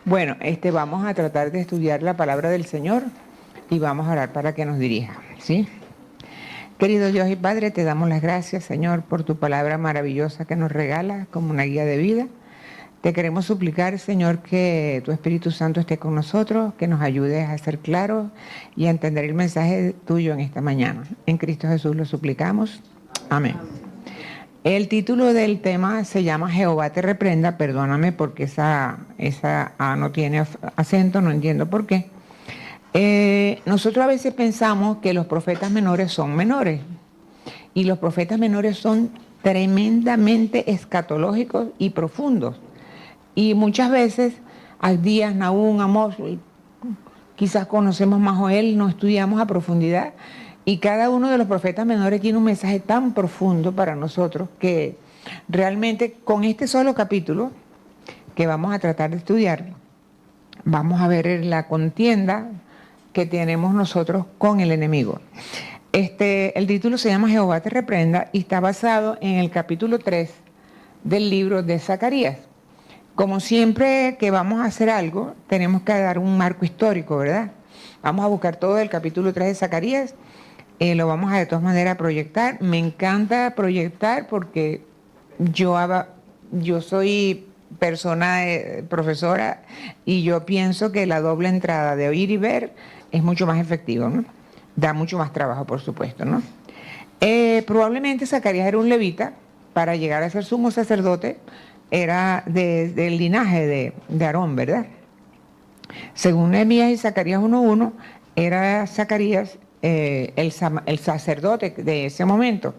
Bueno, vamos a tratar de estudiar la palabra del Señor y vamos a orar para que nos dirija, ¿sí? Querido Dios y Padre, te damos las gracias, Señor, por tu palabra maravillosa que nos regala como una guía de vida. Te queremos suplicar, Señor, que tu Espíritu Santo esté con nosotros, que nos ayudes a ser claros y a entender el mensaje tuyo en esta mañana. En Cristo Jesús lo suplicamos. Amén. El título del tema se llama Jehová te reprenda. Perdóname porque esa A no tiene acento, no entiendo por qué. Nosotros a veces pensamos que los profetas menores son menores y los profetas menores son tremendamente escatológicos y profundos. Y muchas veces, Abdías, Nahum, Amós, quizás conocemos más Joel, no estudiamos a profundidad. Y cada uno de los profetas menores tiene un mensaje tan profundo para nosotros que realmente con este solo capítulo que vamos a tratar de estudiar, vamos a ver la contienda que tenemos nosotros con el enemigo. El título se llama Jehová te reprenda y está basado en el capítulo 3 del libro de Zacarías. Como siempre que vamos a hacer algo, tenemos que dar un marco histórico, ¿verdad? Vamos a buscar todo el capítulo 3 de Zacarías. Lo vamos a de todas maneras proyectar. Me encanta proyectar porque yo soy persona profesora y yo pienso que la doble entrada de oír y ver es mucho más efectivo, ¿no? Da mucho más trabajo, por supuesto, ¿no? Probablemente Zacarías era un levita para llegar a ser sumo sacerdote, era del linaje de Aarón, ¿verdad? Según Nehemías y Zacarías 1:1, era Zacarías el sacerdote de ese momento.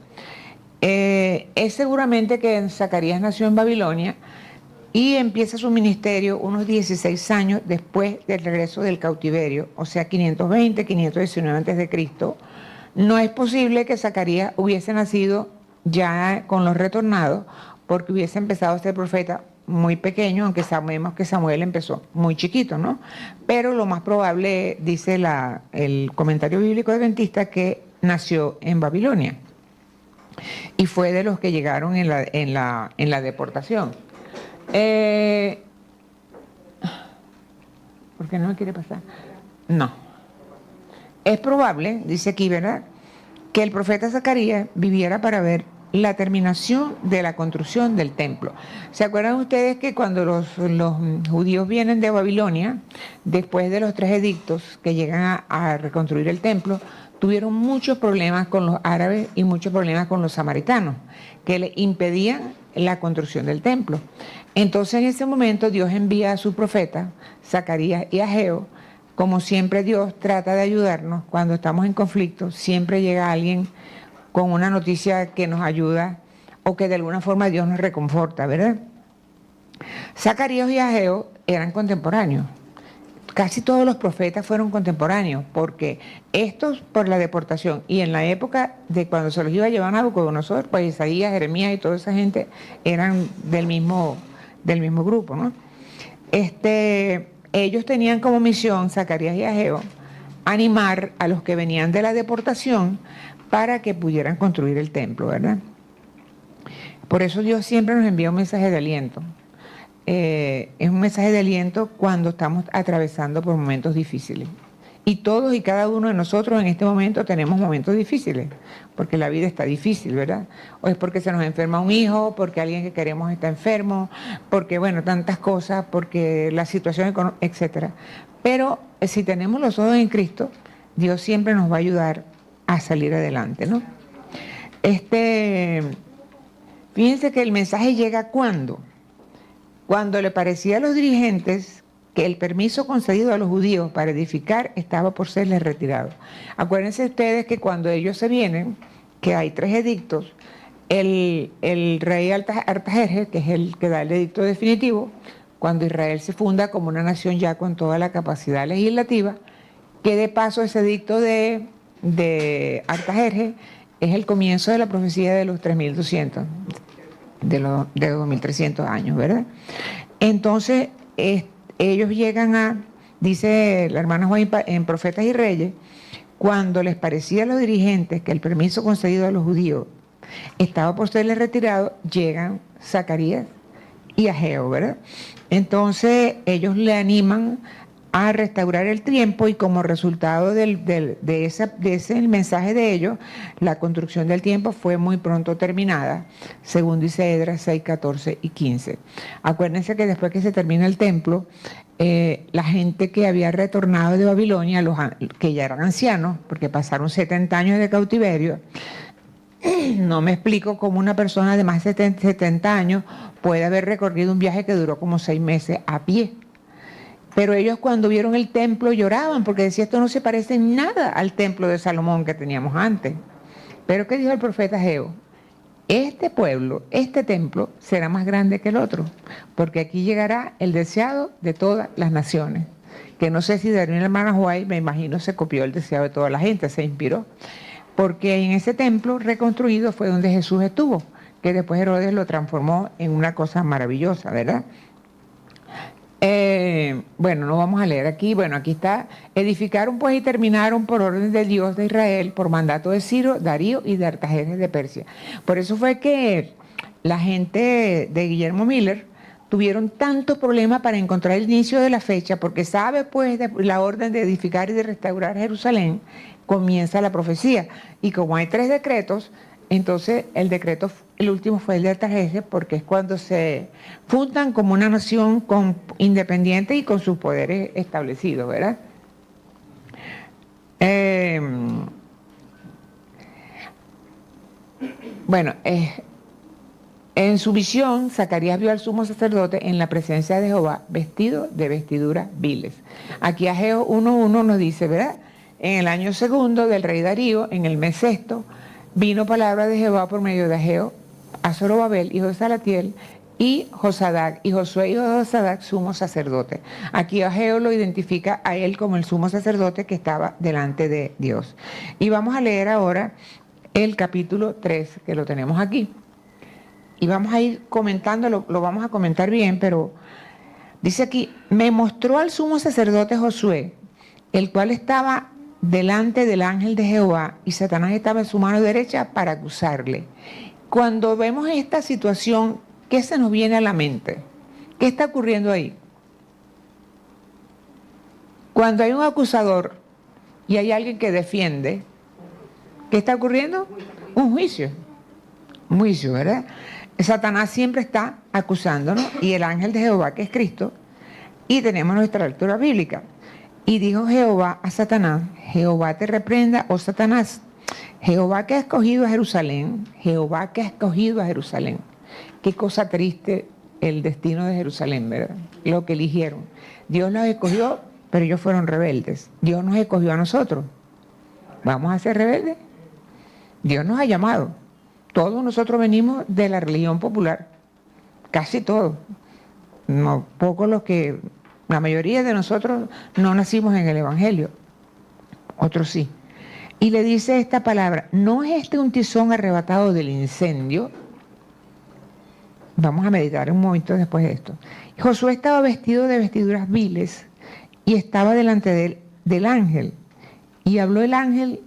Es seguramente que Zacarías nació en Babilonia y empieza su ministerio unos 16 años después del regreso del cautiverio, o sea, 520, 519 a.C. No es posible que Zacarías hubiese nacido ya con los retornados, porque hubiese empezado a ser profeta muy pequeño, aunque sabemos que Samuel empezó muy chiquito, ¿no? Pero lo más probable, dice el comentario bíblico adventista, que nació en Babilonia y fue de los que llegaron en la deportación. ¿Por qué no me quiere pasar? No. Es probable, dice aquí, ¿verdad?, que el profeta Zacarías viviera para ver la terminación de la construcción del templo. ¿Se acuerdan ustedes que cuando los judíos vienen de Babilonia, después de los 3 edictos que llegan a reconstruir el templo, tuvieron muchos problemas con los árabes y muchos problemas con los samaritanos, que le impedían la construcción del templo? Entonces en ese momento Dios envía a su profeta, Zacarías y Ageo. Como siempre Dios trata de ayudarnos cuando estamos en conflicto, siempre llega alguien con una noticia que nos ayuda o que de alguna forma Dios nos reconforta, ¿verdad? Zacarías y Ageo eran contemporáneos. Casi todos los profetas fueron contemporáneos, porque estos por la deportación y en la época de cuando se los iba a llevar a Nabucodonosor, pues Isaías, Jeremías y toda esa gente eran del mismo grupo, ¿no? Ellos tenían como misión, Zacarías y Ageo, animar a los que venían de la deportación para que pudieran construir el templo, ¿verdad? Por eso Dios siempre nos envía un mensaje de aliento. Es un mensaje de aliento cuando estamos atravesando por momentos difíciles. Y todos y cada uno de nosotros en este momento tenemos momentos difíciles, porque la vida está difícil, ¿verdad? O es porque se nos enferma un hijo, porque alguien que queremos está enfermo, porque, bueno, tantas cosas, porque la situación económica, etc. Pero si tenemos los ojos en Cristo, Dios siempre nos va a ayudar a salir adelante, ¿no? Fíjense que el mensaje llega cuando le parecía a los dirigentes que el permiso concedido a los judíos para edificar estaba por serles retirado. Acuérdense ustedes que cuando ellos se vienen, que hay 3 edictos, el rey Artajerjes, que es el que da el edicto definitivo, cuando Israel se funda como una nación ya con toda la capacidad legislativa, que de paso ese edicto de Artajerjes es el comienzo de la profecía de los 3.200, de los 2.300 años, ¿verdad? Entonces, ellos llegan dice la hermana Juan en Profetas y Reyes, cuando les parecía a los dirigentes que el permiso concedido a los judíos estaba por serles retirado, llegan Zacarías y Ageo, ¿verdad? Entonces ellos le animan a restaurar el tiempo y como resultado de ese mensaje de ellos, la construcción del templo fue muy pronto terminada, según dice Esdras 6, 14 y 15. Acuérdense que después que se termina el templo, la gente que había retornado de Babilonia, que ya eran ancianos, porque pasaron 70 años de cautiverio, no me explico cómo una persona de más de 70 años puede haber recorrido un viaje que duró como 6 meses a pie. Pero ellos cuando vieron el templo lloraban porque decía, esto no se parece en nada al templo de Salomón que teníamos antes. Pero ¿qué dijo el profeta Ageo? Este pueblo, este templo será más grande que el otro, porque aquí llegará el deseado de todas las naciones. Que no sé si Daniel Manahuay, me imagino, se copió el deseo de toda la gente, se inspiró. Porque en ese templo reconstruido fue donde Jesús estuvo, que después Herodes lo transformó en una cosa maravillosa, ¿verdad? Bueno, no vamos a leer aquí. Bueno, aquí está. Edificaron pues y terminaron por orden del Dios de Israel, por mandato de Ciro, Darío y de Artajerjes de Persia. Por eso fue que la gente de Guillermo Miller tuvieron tantos problemas para encontrar el inicio de la fecha, porque sabe pues de la orden de edificar y de restaurar Jerusalén, comienza la profecía. Y como hay 3 decretos, entonces el último fue el de Artajerjes, porque es cuando se fundan como una nación independiente y con sus poderes establecidos, ¿verdad? Bueno, en su visión, Zacarías vio al sumo sacerdote en la presencia de Jehová, vestido de vestiduras viles. Aquí Ageo 1:1 nos dice, ¿verdad? En el año 2 del rey Darío, en el mes 6, vino palabra de Jehová por medio de Ageo a Zorobabel, hijo de Salatiel, y Josadac, y Josué, hijo de Josadac, sumo sacerdote. Aquí Ageo lo identifica a él como el sumo sacerdote que estaba delante de Dios. Y vamos a leer ahora el capítulo 3, que lo tenemos aquí. Y vamos a ir comentando, lo vamos a comentar bien, pero dice aquí, me mostró al sumo sacerdote Josué, el cual estaba delante del ángel de Jehová y Satanás estaba en su mano derecha para acusarle. Cuando vemos esta situación, ¿qué se nos viene a la mente? ¿Qué está ocurriendo ahí? Cuando hay un acusador y hay alguien que defiende, ¿qué está ocurriendo? Un juicio. Un juicio, ¿verdad? Satanás siempre está acusándonos y el ángel de Jehová, que es Cristo, y tenemos nuestra lectura bíblica. Y dijo Jehová a Satanás, Jehová te reprenda, oh Satanás, Jehová que ha escogido a Jerusalén, Jehová que ha escogido a Jerusalén. Qué cosa triste el destino de Jerusalén, ¿verdad? Lo que eligieron. Dios los escogió, pero ellos fueron rebeldes. Dios nos escogió a nosotros. ¿Vamos a ser rebeldes? Dios nos ha llamado. Todos nosotros venimos de la religión popular. Casi todos. No, pocos los que... La mayoría de nosotros no nacimos en el Evangelio, otros sí. Y le dice esta palabra, ¿no es este un tizón arrebatado del incendio? Vamos a meditar un momento después de esto. Josué estaba vestido de vestiduras viles y estaba delante del ángel. Y habló el ángel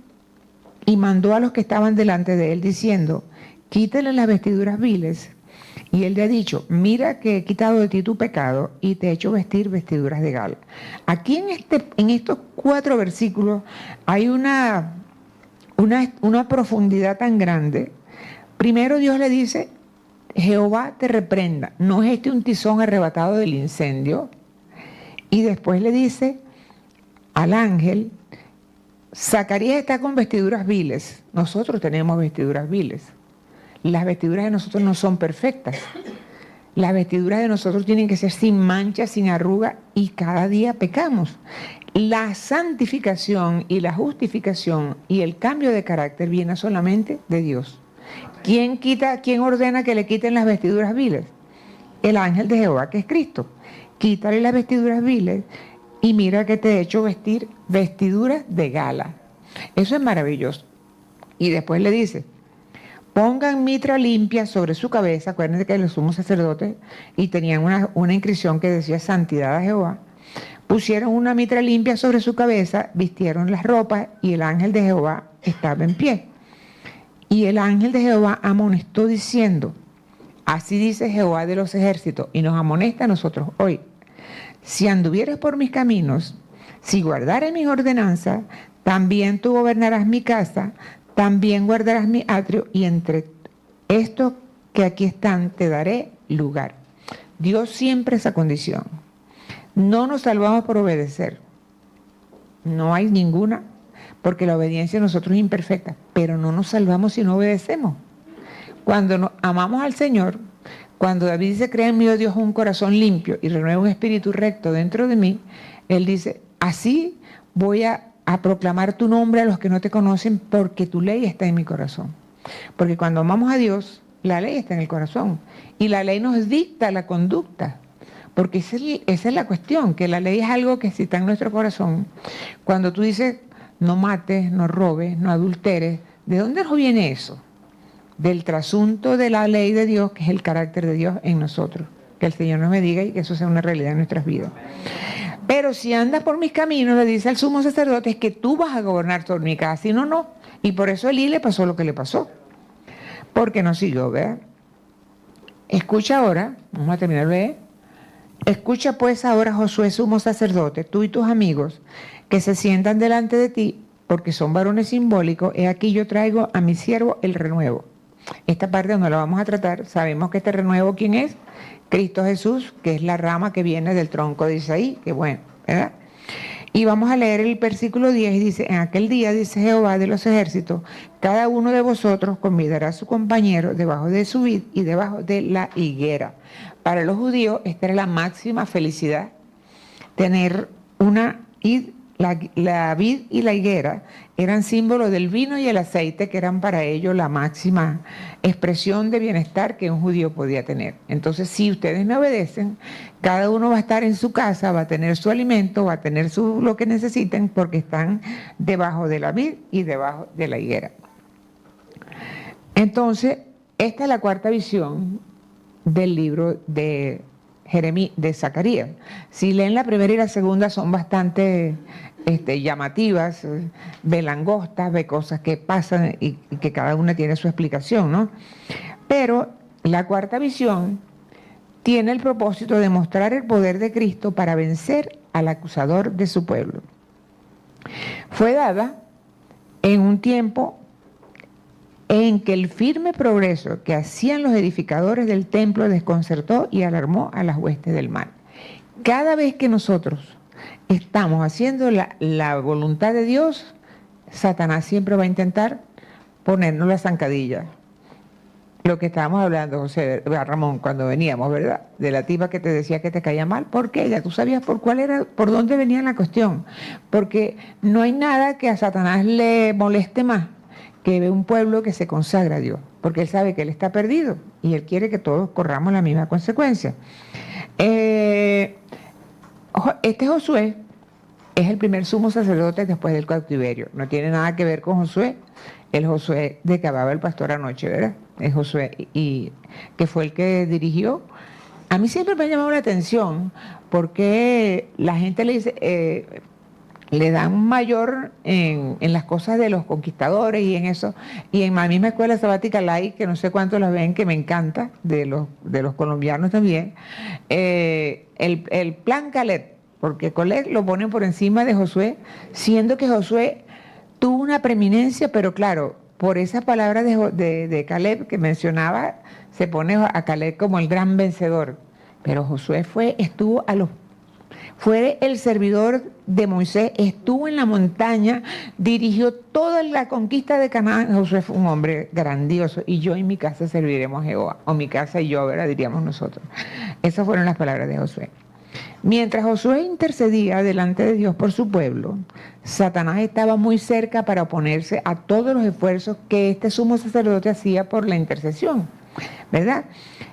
y mandó a los que estaban delante de él diciendo, quítale las vestiduras viles. Y él le ha dicho, mira que he quitado de ti tu pecado y te he hecho vestir vestiduras de gala. Aquí en estos 4 versículos hay una profundidad tan grande. Primero Dios le dice, Jehová te reprenda, no es este un tizón arrebatado del incendio. Y después le dice al ángel, Zacarías está con vestiduras viles, nosotros tenemos vestiduras viles. Las vestiduras de nosotros no son perfectas. Las vestiduras de nosotros tienen que ser sin mancha, sin arruga, y cada día pecamos. La santificación y la justificación y el cambio de carácter viene solamente de Dios. ¿Quién ordena que le quiten las vestiduras viles? El ángel de Jehová, que es Cristo. Quítale las vestiduras viles y mira que te he hecho vestir vestiduras de gala. Eso es maravilloso. Y después le dice, pongan mitra limpia sobre su cabeza. Acuérdense que los sumos sacerdotes y tenían una inscripción que decía santidad a Jehová. Pusieron una mitra limpia sobre su cabeza, vistieron las ropas y el ángel de Jehová estaba en pie. Y el ángel de Jehová amonestó diciendo, Así dice Jehová de los ejércitos, y nos amonesta a nosotros hoy. Si anduvieres por mis caminos, si guardares mis ordenanzas, también tú gobernarás mi casa, también guardarás mi atrio, y entre estos que aquí están te daré lugar. Dios siempre esa condición. No nos salvamos por obedecer. No hay ninguna, porque la obediencia de nosotros es imperfecta, pero no nos salvamos si no obedecemos. Cuando amamos al Señor, cuando David dice, crea en mí, oh Dios, un corazón limpio y renueva un espíritu recto dentro de mí, él dice, así voy a proclamar tu nombre a los que no te conocen, porque tu ley está en mi corazón. Porque cuando amamos a Dios, la ley está en el corazón y la ley nos dicta la conducta. Porque esa es la cuestión, que la ley es algo que si está en nuestro corazón. Cuando tú dices, no mates, no robes, no adulteres, ¿de dónde nos viene eso? Del trasunto de la ley de Dios, que es el carácter de Dios en nosotros. Que el Señor nos bendiga y que eso sea una realidad en nuestras vidas. Pero si andas por mis caminos, le dice al sumo sacerdote, es que tú vas a gobernar sobre mi casa, si no, no. Y por eso a Elí le pasó lo que le pasó. Porque no siguió, ¿verdad? Escucha ahora, vamos a terminar de leer. Escucha pues ahora, Josué, sumo sacerdote, tú y tus amigos, que se sientan delante de ti, porque son varones simbólicos, he aquí yo traigo a mi siervo el renuevo. Esta parte no la vamos a tratar, sabemos que este renuevo, ¿quién es? Cristo Jesús, que es la rama que viene del tronco de Isaí, que bueno, ¿verdad? Y vamos a leer el versículo 10 y dice, en aquel día, dice Jehová de los ejércitos, cada uno de vosotros convidará a su compañero debajo de su vid y debajo de la higuera. Para los judíos esta era la máxima felicidad, tener una vid. La vid y la higuera eran símbolos del vino y el aceite, que eran para ellos la máxima expresión de bienestar que un judío podía tener. Entonces, si ustedes me obedecen, cada uno va a estar en su casa, va a tener su alimento, va a tener lo que necesiten, porque están debajo de la vid y debajo de la higuera. Entonces, esta es la cuarta visión del libro de Zacarías. Si leen la primera y la segunda, son bastante llamativas, ve langostas, ve cosas que pasan y que cada una tiene su explicación, ¿no? Pero la cuarta visión tiene el propósito de mostrar el poder de Cristo para vencer al acusador de su pueblo. Fue dada en un tiempo en que el firme progreso que hacían los edificadores del templo desconcertó y alarmó a las huestes del mal. Cada vez que nosotros estamos haciendo la voluntad de Dios, Satanás siempre va a intentar ponernos la zancadilla. Lo que estábamos hablando, José Ramón, cuando veníamos, ¿verdad? De la tipa que te decía que te caía mal. ¿Por qué? Ya tú sabías por dónde venía la cuestión. Porque no hay nada que a Satanás le moleste más que ve un pueblo que se consagra a Dios, porque él sabe que él está perdido y él quiere que todos corramos la misma consecuencia. Este Josué es el primer sumo sacerdote después del cautiverio. No tiene nada que ver con Josué, el Josué de que hablaba el pastor anoche, ¿verdad? Es Josué, y que fue el que dirigió. A mí siempre me ha llamado la atención porque la gente le dice... le dan mayor en las cosas de los conquistadores y en eso, y en la misma escuela sabática Lai, que no sé cuántos las ven, que me encanta, de los colombianos también, el plan Caleb, porque Caleb lo ponen por encima de Josué, siendo que Josué tuvo una preeminencia, pero claro, por esa palabra de Caleb que mencionaba, se pone a Caleb como el gran vencedor, pero Josué fue el servidor de Moisés, estuvo en la montaña, dirigió toda la conquista de Canaán. Josué fue un hombre grandioso, y yo en mi casa serviremos a Jehová, o mi casa y yo, ¿verdad? Diríamos nosotros. Esas fueron las palabras de Josué. Mientras Josué intercedía delante de Dios por su pueblo, Satanás estaba muy cerca para oponerse a todos los esfuerzos que este sumo sacerdote hacía por la intercesión, ¿verdad?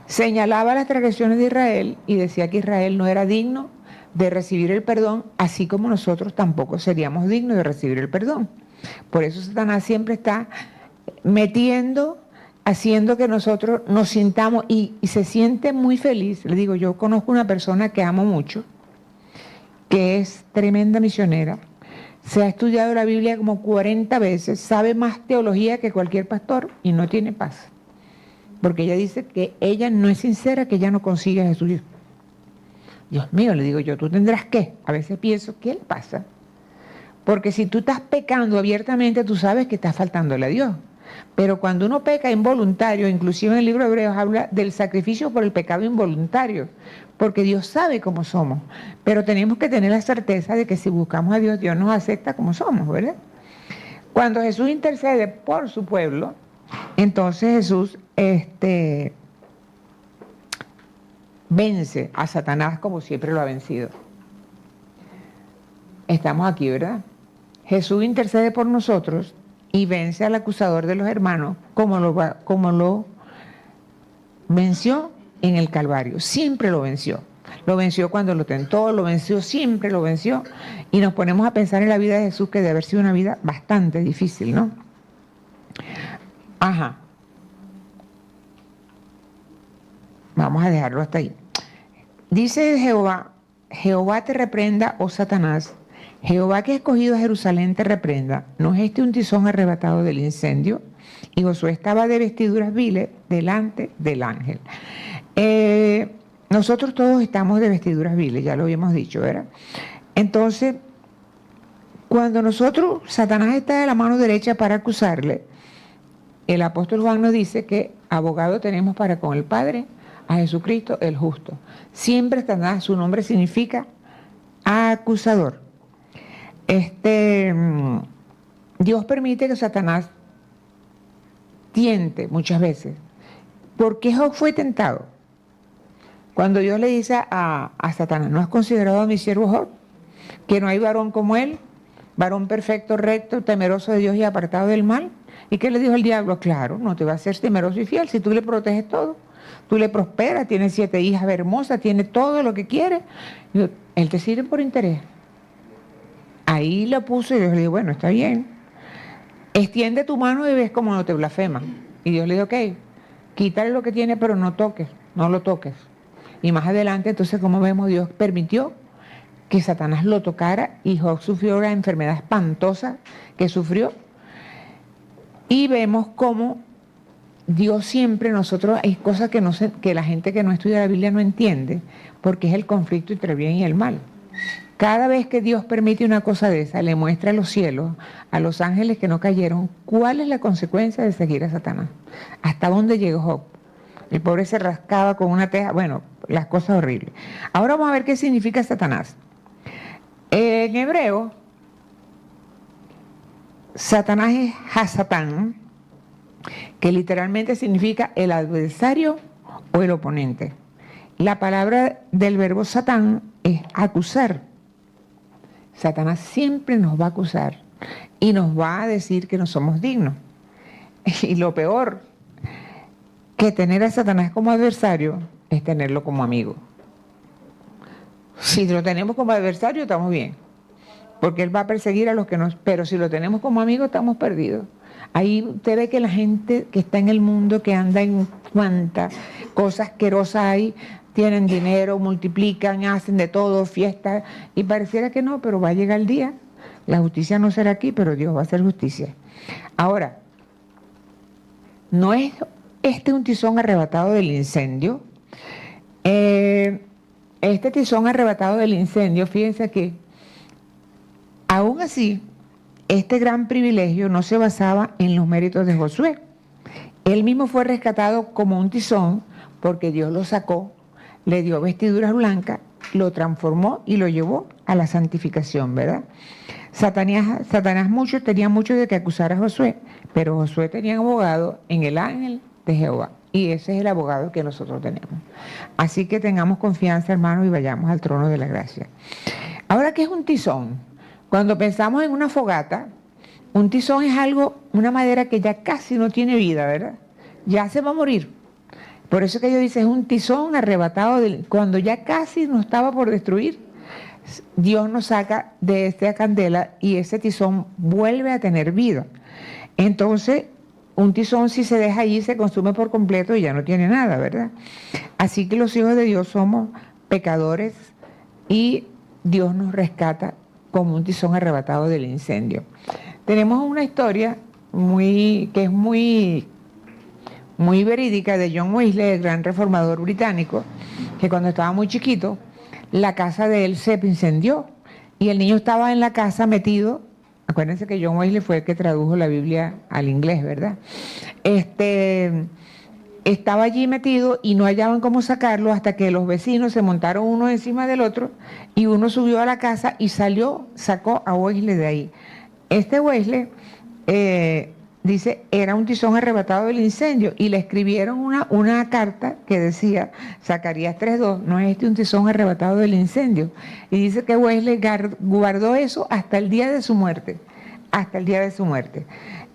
Señalaba las transgresiones de Israel y decía que Israel no era digno de recibir el perdón, así como nosotros tampoco seríamos dignos de recibir el perdón. Por eso Satanás siempre está metiendo, haciendo que nosotros nos sintamos, y se siente muy feliz. Le digo, yo conozco una persona que amo mucho, que es tremenda misionera, se ha estudiado la Biblia como 40 veces, sabe más teología que cualquier pastor y no tiene paz. porque ella dice que ella no es sincera, que ella no consigue a Jesús. Dios mío, le digo yo, tú tendrás que. A veces pienso, ¿qué le pasa? Porque si tú estás pecando abiertamente, tú sabes que estás faltándole a Dios. Pero cuando uno peca involuntario, inclusive en el libro de Hebreos habla del sacrificio por el pecado involuntario, porque Dios sabe cómo somos. Pero tenemos que tener la certeza de que si buscamos a Dios, Dios nos acepta como somos, ¿verdad? Cuando Jesús intercede por su pueblo, entonces Jesús vence a Satanás como siempre lo ha vencido. Estamos aquí, ¿verdad? Jesús intercede por nosotros y vence al acusador de los hermanos como lo venció en el Calvario. Siempre lo venció. Lo venció cuando lo tentó, lo venció, siempre lo venció. Y nos ponemos a pensar en la vida de Jesús, que debe haber sido una vida bastante difícil, ¿no? Ajá. Vamos a dejarlo hasta ahí. Dice Jehová, Jehová te reprenda, oh Satanás, Jehová que ha escogido a Jerusalén te reprenda. ¿No es este un tizón arrebatado del incendio? Y Josué estaba de vestiduras viles delante del ángel. Nosotros todos estamos de vestiduras viles, ya lo habíamos dicho, ¿verdad? Entonces, cuando Satanás está de la mano derecha para acusarle, el apóstol Juan nos dice que abogado tenemos para con el Padre, a Jesucristo el justo. Siempre Satanás, su nombre significa acusador. Dios permite que Satanás tiente muchas veces. ¿Por qué Job fue tentado? Cuando Dios le dice a Satanás, ¿no has considerado a mi siervo Job? Que no hay varón como él, varón perfecto, recto, temeroso de Dios y apartado del mal. ¿Y qué le dijo el diablo? Claro, no te va a ser temeroso y fiel si tú le proteges todo. Tú le prosperas, tiene 7 hijas hermosas, tiene todo lo que quiere. Él te sirve por interés. Ahí lo puso y Dios le dijo, bueno, está bien. Extiende tu mano y ves cómo no te blasfema. Y Dios le dijo, ok, quítale lo que tiene, pero no lo toques. Y más adelante, entonces, como vemos, Dios permitió que Satanás lo tocara y Job sufrió una enfermedad espantosa que sufrió. Y vemos cómo Dios siempre, hay cosas que la gente que no estudia la Biblia no entiende, porque es el conflicto entre el bien y el mal. Cada vez que Dios permite una cosa de esa, le muestra a los cielos, a los ángeles que no cayeron, cuál es la consecuencia de seguir a Satanás. ¿Hasta dónde llegó Job? El pobre se rascaba con una teja, bueno, las cosas horribles. Ahora vamos a ver qué significa Satanás. En hebreo, Satanás es Hasatán, que literalmente significa el adversario o el oponente. La palabra del verbo Satán es acusar. Satanás siempre nos va a acusar y nos va a decir que no somos dignos. Y lo peor que tener a Satanás como adversario es tenerlo como amigo. Si lo tenemos como adversario, estamos bien, porque él va a perseguir a los que nos... Pero si lo tenemos como amigo, estamos perdidos. Ahí usted ve que la gente que está en el mundo, que anda en cuantas cosas asquerosas hay, tienen dinero, multiplican, hacen de todo, fiestas, y pareciera que no, pero va a llegar el día. La justicia no será aquí, pero Dios va a hacer justicia. Ahora, no es un tizón arrebatado del incendio. Este tizón arrebatado del incendio, fíjense que, aún así, este gran privilegio no se basaba en los méritos de Josué. Él mismo fue rescatado como un tizón porque Dios lo sacó, le dio vestiduras blancas, lo transformó y lo llevó a la santificación, ¿verdad? Satanás tenía mucho de que acusar a Josué, pero Josué tenía un abogado en el ángel de Jehová. Y ese es el abogado que nosotros tenemos. Así que tengamos confianza, hermanos, y vayamos al trono de la gracia. Ahora, ¿qué es un tizón? Cuando pensamos en una fogata, un tizón es una madera que ya casi no tiene vida, ¿verdad? Ya se va a morir. Por eso que ellos dicen, es un tizón arrebatado, cuando ya casi nos estaba por destruir, Dios nos saca de esta candela y ese tizón vuelve a tener vida. Entonces, un tizón, si se deja allí, se consume por completo y ya no tiene nada, ¿verdad? Así que los hijos de Dios somos pecadores y Dios nos rescata como un tizón arrebatado del incendio. Tenemos una historia que es muy muy verídica de John Wesley, el gran reformador británico, que cuando estaba muy chiquito, la casa de él se incendió y el niño estaba en la casa metido. Acuérdense que John Wesley fue el que tradujo la Biblia al inglés, ¿verdad? Estaba allí metido y no hallaban cómo sacarlo hasta que los vecinos se montaron uno encima del otro y uno subió a la casa y sacó a Wesley de ahí. Este Wesley, dice, era un tizón arrebatado del incendio y le escribieron una carta que decía, Zacarías 3:2, no es un tizón arrebatado del incendio. Y dice que Wesley guardó eso hasta el día de su muerte, hasta el día de su muerte.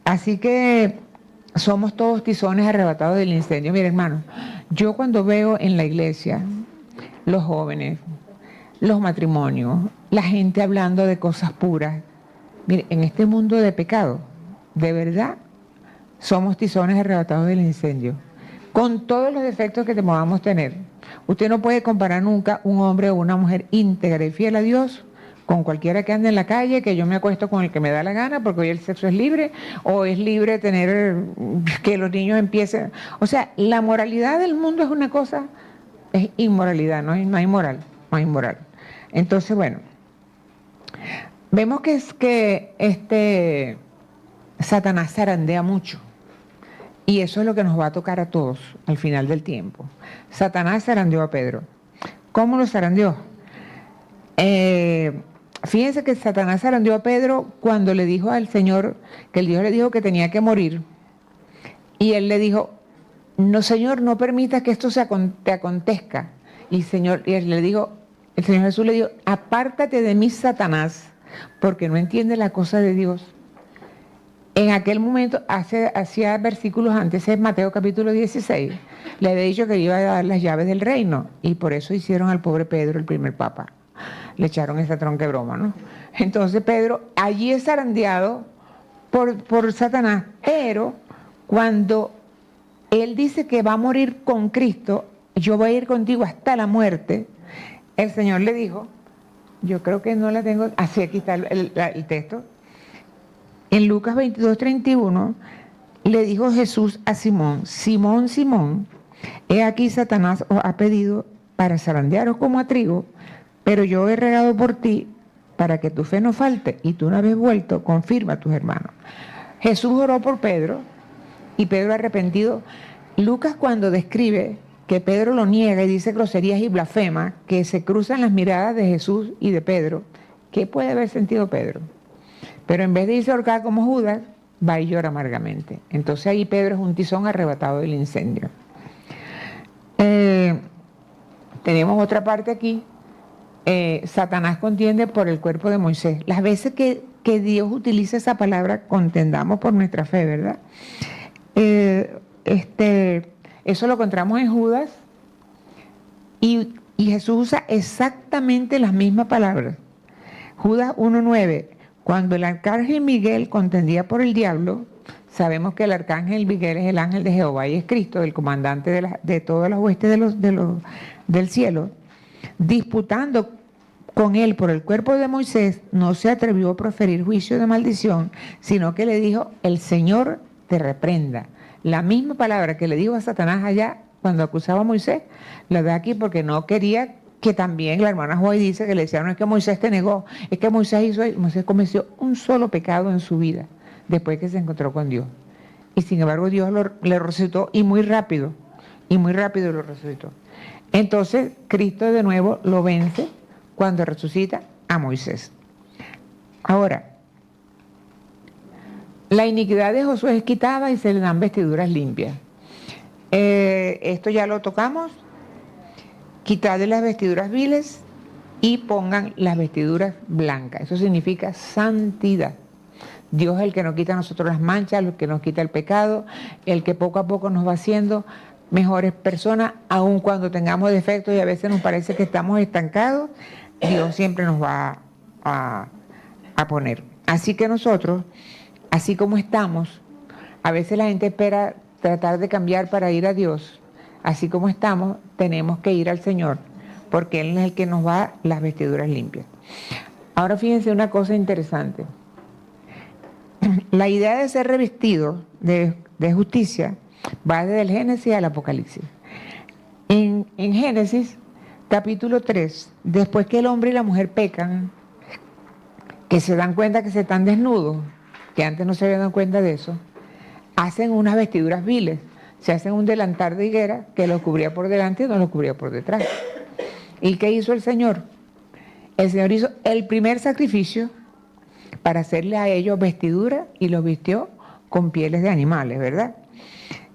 Así que somos todos tizones arrebatados del incendio. Mire, hermano, yo cuando veo en la iglesia los jóvenes, los matrimonios, la gente hablando de cosas puras, mire, en este mundo de pecado, de verdad, somos tizones arrebatados del incendio, con todos los defectos que podamos tener. Usted no puede comparar nunca un hombre o una mujer íntegra y fiel a Dios con cualquiera que ande en la calle, que yo me acuesto con el que me da la gana, porque hoy el sexo es libre, o es libre tener, que los niños empiecen. O sea, la moralidad del mundo es una cosa, es inmoralidad, no hay moral, no hay moral. Entonces, bueno, vemos que Satanás zarandea mucho. Y eso es lo que nos va a tocar a todos al final del tiempo. Satanás zarandeó a Pedro. ¿Cómo lo zarandeó? Fíjense que Satanás zarandeó a Pedro cuando le dijo al Señor, que el Dios le dijo que tenía que morir. Y él le dijo, no, Señor, no permitas que esto te acontezca. Y él le dijo, el Señor Jesús le dijo, apártate de mí, Satanás, porque no entiendes la cosa de Dios. En aquel momento, hacía versículos antes, es Mateo capítulo 16, le había dicho que iba a dar las llaves del reino, y por eso hicieron al pobre Pedro el primer papa. Le echaron esa tronca de broma, ¿no? Entonces Pedro allí es zarandeado por Satanás, pero cuando él dice que va a morir con Cristo, yo voy a ir contigo hasta la muerte, el Señor le dijo, yo creo que no la tengo, así aquí está el texto, en Lucas 22:31, le dijo Jesús a Simón, Simón, Simón, he aquí Satanás os ha pedido para zarandearos como a trigo, pero yo he regado por ti para que tu fe no falte, y tú una vez vuelto, confirma a tus hermanos. Jesús oró por Pedro, y Pedro arrepentido. Lucas, cuando describe que Pedro lo niega y dice groserías y blasfemas, que se cruzan las miradas de Jesús y de Pedro, ¿qué puede haber sentido Pedro? Pero en vez de irse a ahorcar como Judas, va y llora amargamente. Entonces ahí Pedro es un tizón arrebatado del incendio. Tenemos otra parte aquí. Satanás contiende por el cuerpo de Moisés. Las veces que Dios utiliza esa palabra, contendamos por nuestra fe, ¿verdad? Eso lo encontramos en Judas y Jesús usa exactamente las mismas palabras. Judas 1:9, cuando el arcángel Miguel contendía por el diablo, sabemos que el arcángel Miguel es el ángel de Jehová y es Cristo, el comandante de todas las huestes del cielo, disputando con él por el cuerpo de Moisés, no se atrevió a proferir juicio de maldición, sino que le dijo, el Señor te reprenda. La misma palabra que le dijo a Satanás allá cuando acusaba a Moisés, la da aquí porque no quería que también la hermana Joy dice que le decía, no es que Moisés te negó, es que Moisés cometió un solo pecado en su vida después que se encontró con Dios. Y sin embargo Dios le resucitó y muy rápido lo resucitó. Entonces Cristo de nuevo lo vence cuando resucita a Moisés. Ahora, la iniquidad de Josué es quitada y se le dan vestiduras limpias. Esto ya lo tocamos. Quitarle las vestiduras viles y pongan las vestiduras blancas. Eso significa santidad. Dios es el que nos quita a nosotros las manchas, el que nos quita el pecado, el que poco a poco nos va haciendo mejores personas, aun cuando tengamos defectos y a veces nos parece que estamos estancados, Dios siempre nos va a poner. Así que nosotros, así como estamos, a veces la gente espera tratar de cambiar para ir a Dios. Así como estamos, tenemos que ir al Señor, porque Él es el que nos da las vestiduras limpias. Ahora fíjense una cosa interesante. La idea de ser revestido de justicia Va desde el Génesis al Apocalipsis. En Génesis, capítulo 3, después que el hombre y la mujer pecan, que se dan cuenta que se están desnudos, que antes no se habían dado cuenta de eso, hacen unas vestiduras viles, se hacen un delantal de higuera que lo cubría por delante y no lo cubría por detrás. ¿Y qué hizo el Señor? El Señor hizo el primer sacrificio para hacerle a ellos vestidura y los vistió con pieles de animales, ¿verdad?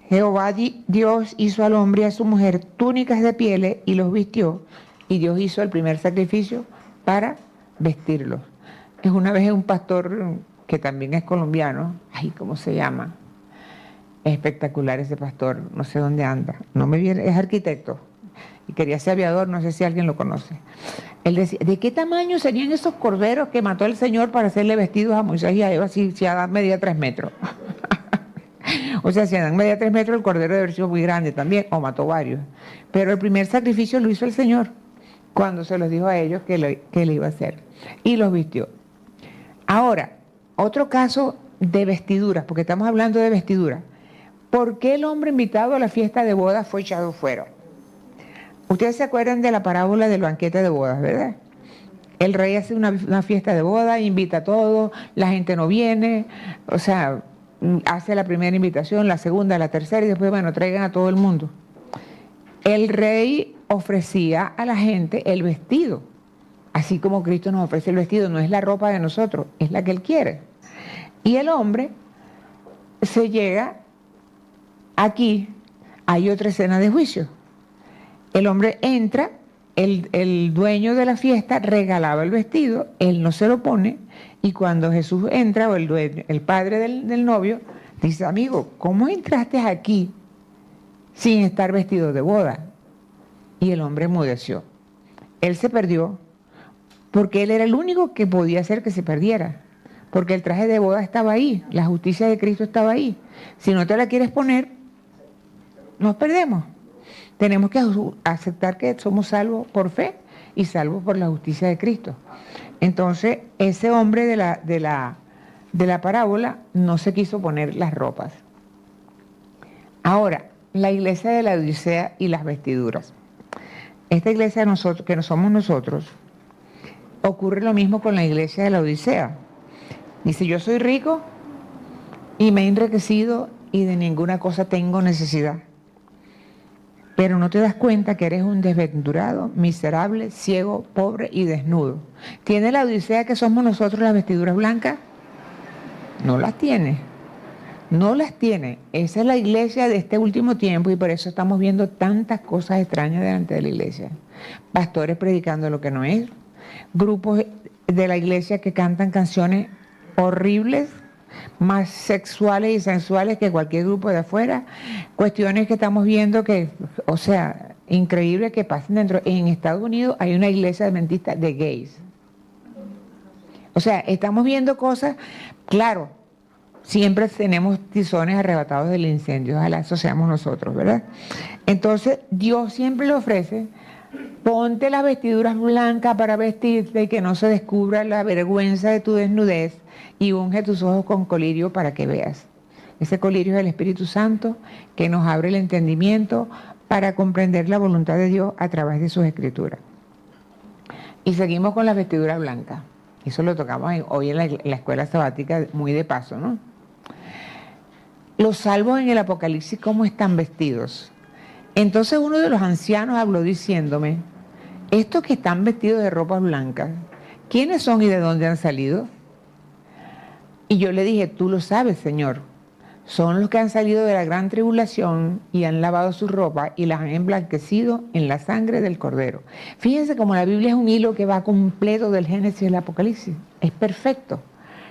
Jehová Dios hizo al hombre y a su mujer túnicas de pieles y los vistió, y Dios hizo el primer sacrificio para vestirlos. Es una vez un pastor que también es colombiano, ay, ¿cómo se llama? Es espectacular ese pastor, no sé dónde anda, no me viene, es arquitecto y quería ser aviador, no sé si alguien lo conoce. Él decía, ¿de qué tamaño serían esos corderos que mató el Señor para hacerle vestidos a Moisés y a Eva si Adán medía 3 metros? O sea, si Adán medía 3 metros, el cordero debe haber sido muy grande también, o mató varios. Pero el primer sacrificio lo hizo el Señor, cuando se los dijo a ellos que le iba a hacer. Y los vistió. Ahora, otro caso de vestiduras, porque estamos hablando de vestiduras. ¿Por qué el hombre invitado a la fiesta de bodas fue echado fuera? Ustedes se acuerdan de la parábola del banquete de bodas, ¿verdad? El rey hace una fiesta de bodas, invita a todos, la gente no viene, o sea, hace la primera invitación, la segunda, la tercera y después, bueno, traigan a todo el mundo. El rey ofrecía a la gente el vestido, así como Cristo nos ofrece el vestido, no es la ropa de nosotros, es la que Él quiere. Y el hombre se llega, aquí hay otra escena de juicio. El hombre entra, el dueño de la fiesta regalaba el vestido, él no se lo pone, y cuando Jesús entra, o el padre del novio, dice, amigo, ¿cómo entraste aquí sin estar vestido de boda? Y el hombre enmudeció. Él se perdió porque él era el único que podía hacer que se perdiera, porque el traje de boda estaba ahí, la justicia de Cristo estaba ahí. Si no te la quieres poner, nos perdemos. Tenemos que aceptar que somos salvos por fe y salvos por la justicia de Cristo. Entonces, ese hombre de la parábola no se quiso poner las ropas. Ahora, la iglesia de la Odisea y las vestiduras. Esta iglesia que no somos nosotros, ocurre lo mismo con la iglesia de la Odisea. Dice, yo soy rico y me he enriquecido y de ninguna cosa tengo necesidad. Pero no te das cuenta que eres un desventurado, miserable, ciego, pobre y desnudo. ¿Tiene la Odisea que somos nosotros las vestiduras blancas? No las tiene. No las tiene. Esa es la iglesia de este último tiempo y por eso estamos viendo tantas cosas extrañas delante de la iglesia. Pastores predicando lo que no es. Grupos de la iglesia que cantan canciones horribles, más sexuales y sensuales que cualquier grupo de afuera, cuestiones que estamos viendo que, o sea, increíble que pasen dentro. En Estados Unidos hay una iglesia adventista de gays. O sea, estamos viendo cosas, claro, siempre tenemos tizones arrebatados del incendio, ojalá eso seamos nosotros, ¿verdad? Entonces, Dios siempre le ofrece, ponte las vestiduras blancas para vestirte y que no se descubra la vergüenza de tu desnudez y unge tus ojos con colirio para que veas. Ese colirio es el Espíritu Santo que nos abre el entendimiento para comprender la voluntad de Dios a través de sus escrituras. Y seguimos con las vestiduras blancas. Eso lo tocamos hoy en la escuela sabática muy de paso, ¿no? Los salvos en el Apocalipsis, ¿cómo están vestidos? Entonces uno de los ancianos habló diciéndome, estos que están vestidos de ropas blancas, ¿quiénes son y de dónde han salido? Y yo le dije, tú lo sabes, Señor, son los que han salido de la gran tribulación y han lavado sus ropas y las han emblanquecido en la sangre del Cordero. Fíjense como la Biblia es un hilo que va completo del Génesis y el Apocalipsis, es perfecto.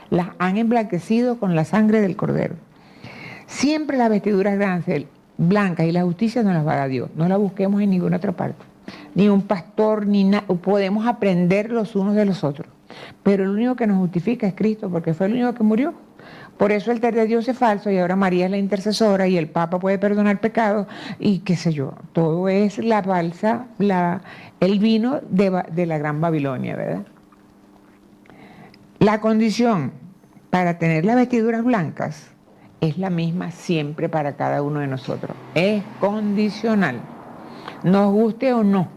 Las han emblanquecido con la sangre del Cordero. Siempre las vestiduras blancas y la justicia nos las va a dar Dios, no la busquemos en ninguna otra parte. Ni un pastor, ni nada, podemos aprender los unos de los otros. Pero el único que nos justifica es Cristo, porque fue el único que murió. Por eso el de Dios es falso y ahora María es la intercesora y el Papa puede perdonar pecados y qué sé yo. Todo es la falsa, el vino de la Gran Babilonia, ¿verdad? La condición para tener las vestiduras blancas es la misma siempre para cada uno de nosotros. Es condicional, nos guste o no.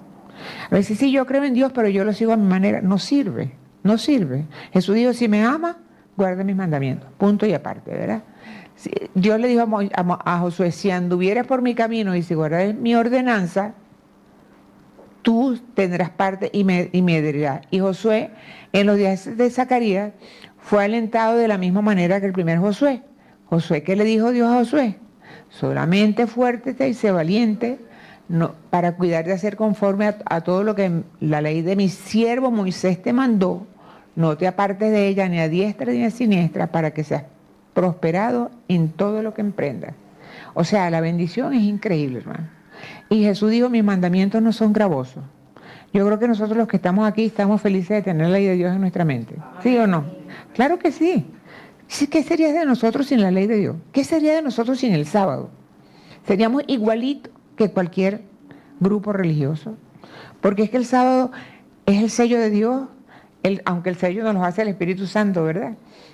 A veces sí, yo creo en Dios, pero yo lo sigo a mi manera. No sirve, no sirve. Jesús dijo, si me ama, guarda mis mandamientos. Punto y aparte, ¿verdad? Dios le dijo a Josué, si anduvieras por mi camino y si guardaras mi ordenanza, tú tendrás parte y me heredarás. Y Josué, en los días de Zacarías, fue alentado de la misma manera que el primer Josué. Josué, ¿qué le dijo Dios a Josué? Solamente fuértete y sé valiente, no, para cuidar de hacer conforme a todo lo que la ley de mi siervo Moisés te mandó. No te apartes de ella ni a diestra ni a siniestra, para que seas prosperado en todo lo que emprendas. O sea, la bendición es increíble, hermano. Y Jesús dijo, mis mandamientos no son gravosos. Yo creo que nosotros los que estamos aquí estamos felices de tener la ley de Dios en nuestra mente. ¿Sí o no? Claro que sí. ¿Qué sería de nosotros sin la ley de Dios? ¿Qué sería de nosotros sin el sábado? Seríamos igualitos que cualquier grupo religioso. Porque es que el sábado es el sello de Dios, aunque el sello nos lo hace el Espíritu Santo, ¿verdad?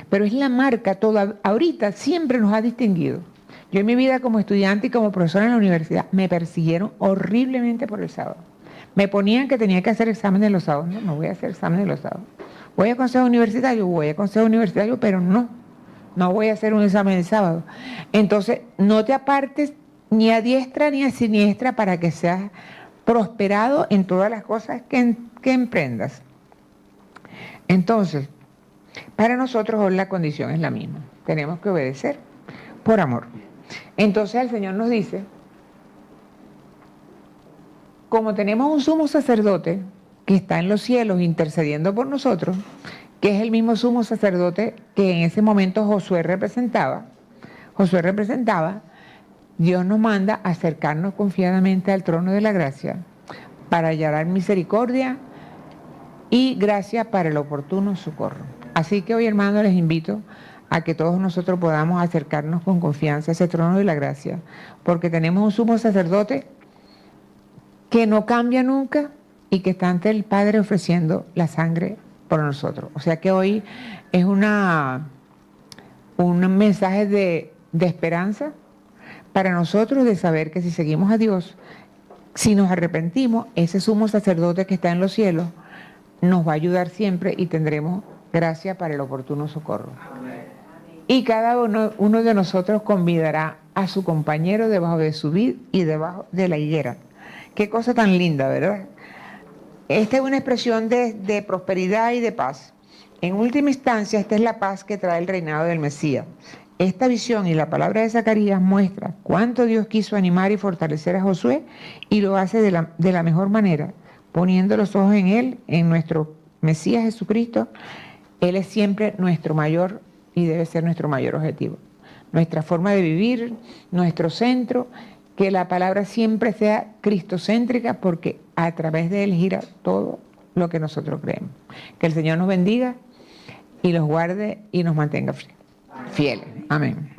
Pero es la marca toda, ahorita siempre nos ha distinguido. Yo en mi vida como estudiante y como profesora en la universidad me persiguieron horriblemente por el sábado. Me ponían que tenía que hacer exámenes los sábados. No voy a hacer exámenes los sábados. Voy a consejo universitario, pero no voy a hacer un examen el sábado. Entonces, no te apartes ni a diestra ni a siniestra, para que seas prosperado en todas las cosas que emprendas. Entonces, para nosotros hoy la condición es la misma. Tenemos que obedecer por amor. Entonces el Señor nos dice, como tenemos un sumo sacerdote que está en los cielos intercediendo por nosotros, que es el mismo sumo sacerdote que en ese momento Josué representaba, Dios nos manda a acercarnos confiadamente al trono de la gracia para hallar misericordia y gracia para el oportuno socorro. Así que hoy, hermanos, les invito a que todos nosotros podamos acercarnos con confianza a ese trono de la gracia, porque tenemos un sumo sacerdote que no cambia nunca y que está ante el Padre ofreciendo la sangre por nosotros. O sea que hoy es un mensaje de esperanza para nosotros, de saber que si seguimos a Dios, si nos arrepentimos, ese sumo sacerdote que está en los cielos nos va a ayudar siempre y tendremos gracia para el oportuno socorro. Y cada uno de nosotros convidará a su compañero debajo de su vid y debajo de la higuera. Qué cosa tan linda, ¿verdad? Esta es una expresión de prosperidad y de paz. En última instancia, esta es la paz que trae el reinado del Mesías. Esta visión y la palabra de Zacarías muestra cuánto Dios quiso animar y fortalecer a Josué, y lo hace de la mejor manera, poniendo los ojos en Él, en nuestro Mesías Jesucristo. Él es siempre nuestro mayor y debe ser nuestro mayor objetivo. Nuestra forma de vivir, nuestro centro, que la palabra siempre sea cristocéntrica, porque a través de Él gira todo lo que nosotros creemos. Que el Señor nos bendiga y los guarde y nos mantenga fieles. Amén.